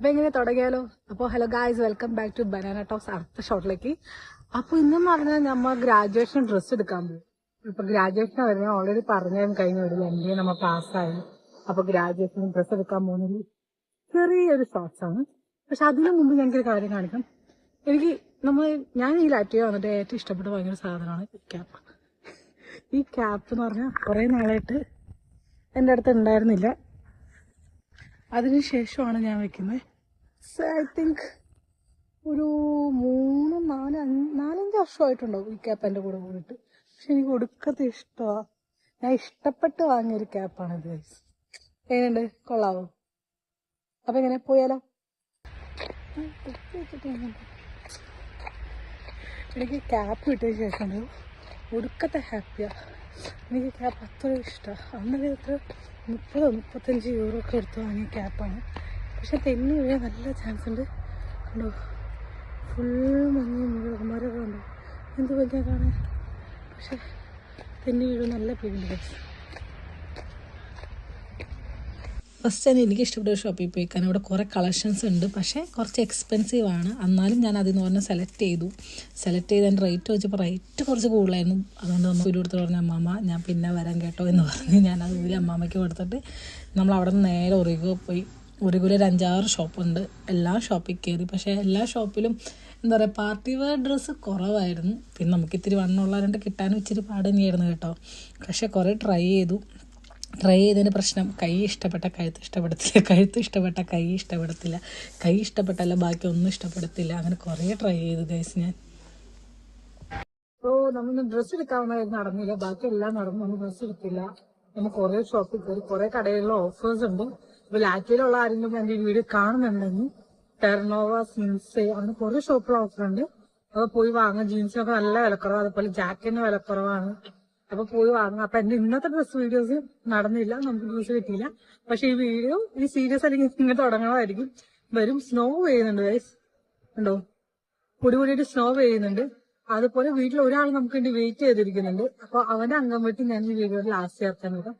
അപ്പൊ എങ്ങനെ തുടങ്ങിയാലോ? അപ്പോൾ hello guys, welcome back to Banana Talks അടുത്ത ഷോട്ടിലേക്ക്. അപ്പൊ ഇന്നെന്ന് പറഞ്ഞാൽ നമ്മൾ ഗ്രാജുവേഷൻ ഡ്രസ്സ് എടുക്കാൻ പോകും. ഇപ്പൊ ഗ്രാജുവേഷൻ വരുന്നത് ഓൾറെഡി പറഞ്ഞാൽ കഴിഞ്ഞ ഒരു MBA നമ്മൾ പാസ്സായി. അപ്പൊ ഗ്രാജുവേഷൻ ഡ്രസ്സ് എടുക്കാൻ പോകുന്നത് ചെറിയൊരു ഷോർട്സ് ആണ്. പക്ഷെ അതിനു മുമ്പ് ഞങ്ങൾക്കൊരു കാര്യം കാണിക്കാം. ഞാൻ ഈ ലാറ്റിയോ വന്നിട്ട് ഏറ്റവും ഇഷ്ടപ്പെട്ട ഭയങ്കര സാധനമാണ് ഈ ക്യാപ്പ്. ഈ ക്യാപ്പ് എന്ന് പറഞ്ഞാൽ കുറെ നാളായിട്ട് എൻ്റെ അടുത്ത് ഉണ്ടായിരുന്നില്ല. അതിനുശേഷമാണ് ഞാൻ വെക്കുന്നത്. ഐ തിങ്ക് ഒരു 4-5 വർഷമായിട്ടുണ്ടാവും ഈ ക്യാപ്പ് എൻ്റെ കൂടെ പോയിട്ട്. പക്ഷെ എനിക്ക് ഒടുക്കത്തെ ഇഷ്ടമാണ്. ഞാൻ ഇഷ്ടപ്പെട്ട് വാങ്ങിയൊരു ക്യാപ്പാണ് ഇത്. എങ്ങനെയുണ്ട്? കൊള്ളാവോ? അപ്പൊ എങ്ങനെ പോയാലോ? എനിക്ക് ക്യാപ്പ് കിട്ടിയ ശേഷം ഒടുക്കത്തെ ഹാപ്പിയാണ്. എനിക്ക് ക്യാപ്പ് അത്ര ഇഷ്ടമാണ്. അന്നേരം എത്ര 30-35 യൂറോ ഒക്കെ എടുത്ത് വാങ്ങിയ ക്യാപ്പാണ്. പക്ഷെ തെന്നി വീഴാൻ നല്ല ചാൻസ് ഉണ്ട്. കണ്ടോ, ഫുൾ മഞ്ഞ മരമൊക്കെ ഉണ്ടോ, എന്ത് വലിയ കാണാൻ. പക്ഷെ തെന്നി വീഴും, നല്ല പേരുണ്ട്. ഫസ്റ്റ് തന്നെ എനിക്ക് ഇഷ്ടപ്പെട്ട ഷോപ്പിൽ പോയിക്കാൻ. ഇവിടെ കുറേ കളക്ഷൻസ് ഉണ്ട്, പക്ഷേ കുറച്ച് എക്സ്പെൻസീവ് ആണ്. എന്നാലും ഞാൻ അതിന്ന് പറഞ്ഞ് സെലക്ട് ചെയ്തതിന് റേറ്റ് വെച്ചപ്പോൾ റേറ്റ് കുറച്ച് കൂടുതലായിരുന്നു. അതുകൊണ്ട് നമ്മൾ ഒരു കൊടുത്ത് പറഞ്ഞ അമ്മാമ്മ ഞാൻ പിന്നെ വരാൻ കേട്ടോ എന്ന് പറഞ്ഞ് ഞാനത് ഒരു അമ്മാമ്മയ്ക്ക് കൊടുത്തിട്ട് നമ്മൾ അവിടെ നിന്ന് നേരെ ഒറിഗോ പോയി. ഒറിഗോയിൽ ഒരു 5-6 ഷോപ്പുണ്ട്. എല്ലാ ഷോപ്പിൽ കയറി. പക്ഷേ എല്ലാ ഷോപ്പിലും എന്താ പറയുക, പാർട്ടി വെയർ ഡ്രസ്സ് കുറവായിരുന്നു. പിന്നെ നമുക്ക് ഇത്തിരി വണ്ണമുള്ളവരുണ്ട്, കിട്ടാനും ഇച്ചിരി പാട് തന്നെയായിരുന്നു കേട്ടോ. പക്ഷേ കുറേ ട്രൈ ചെയ്തതിന് പ്രശ്നം, കൈ ഇഷ്ടപ്പെട്ട കഴുത്ത് ഇഷ്ടപ്പെടത്തില്ല, കഴുത്ത് ഇഷ്ടപ്പെട്ട കൈ ഇഷ്ടപ്പെടത്തില്ല, കൈ ഇഷ്ടപ്പെട്ടല്ല ബാക്കി ഒന്നും ഇഷ്ടപ്പെടത്തില്ല. അങ്ങനെ കുറേ ട്രൈ ചെയ്തു ഗൈസ് ഞാൻ. നമ്മൾ ഡ്രസ്സ് എടുക്കാവുന്നതായിരുന്നു, നടന്നില്ല. ബാക്കി എല്ലാം നടന്നു. നമ്മൾ ഡ്രസ്സ് എടുത്തില്ല. നമ്മൾ കുറേ ഷോപ്പിൽ കയറി. കുറേ കടകളിലെ ഓഫേഴ്സ് ഉണ്ട്. ഇപ്പൊ ലാറ്റിയിലുള്ള ആരെങ്കിലും എൻ്റെ ഈ വീഡിയോ കാണുന്നുണ്ടെങ്കിൽ ടെർണോവ, സിൻസെ, അങ്ങനെ കുറേ ഷോപ്പിൽ ഓഫർ ഉണ്ട്. അപ്പോൾ പോയി വാങ്ങാം. ജീൻസിനൊക്കെ നല്ല വിലക്കുറവാണ്. അതുപോലെ ജാക്കറ്റിന് വിലക്കുറവാണ്. അപ്പൊ പോയി വാങ്ങാം. അപ്പൊ എന്റെ ഇന്നത്തെ ഡ്രസ് വീഡിയോസ് നടന്നില്ല, നമുക്ക് ഡ്രസ് കിട്ടിയില്ല. പക്ഷെ ഈ സീരിയസ് അല്ലെങ്കിൽ ഇങ്ങനെ തുടങ്ങണമായിരിക്കും. വരും. സ്നോ പെയ്യുന്നുണ്ട് ഗൈസ്, ഉണ്ടോ? പൊടിപൊടിയായിട്ട് സ്നോ പെയ്യുന്നുണ്ട്. അതുപോലെ വീട്ടിൽ ഒരാൾ നമുക്ക് വേണ്ടി വെയിറ്റ് ചെയ്തിരിക്കുന്നുണ്ട്. അപ്പൊ അവന്റെ അംഗം വെട്ടി ഞാൻ ഈ വീഡിയോയിൽ ലാസ്റ്റ് ചേർക്കാൻ വരാം.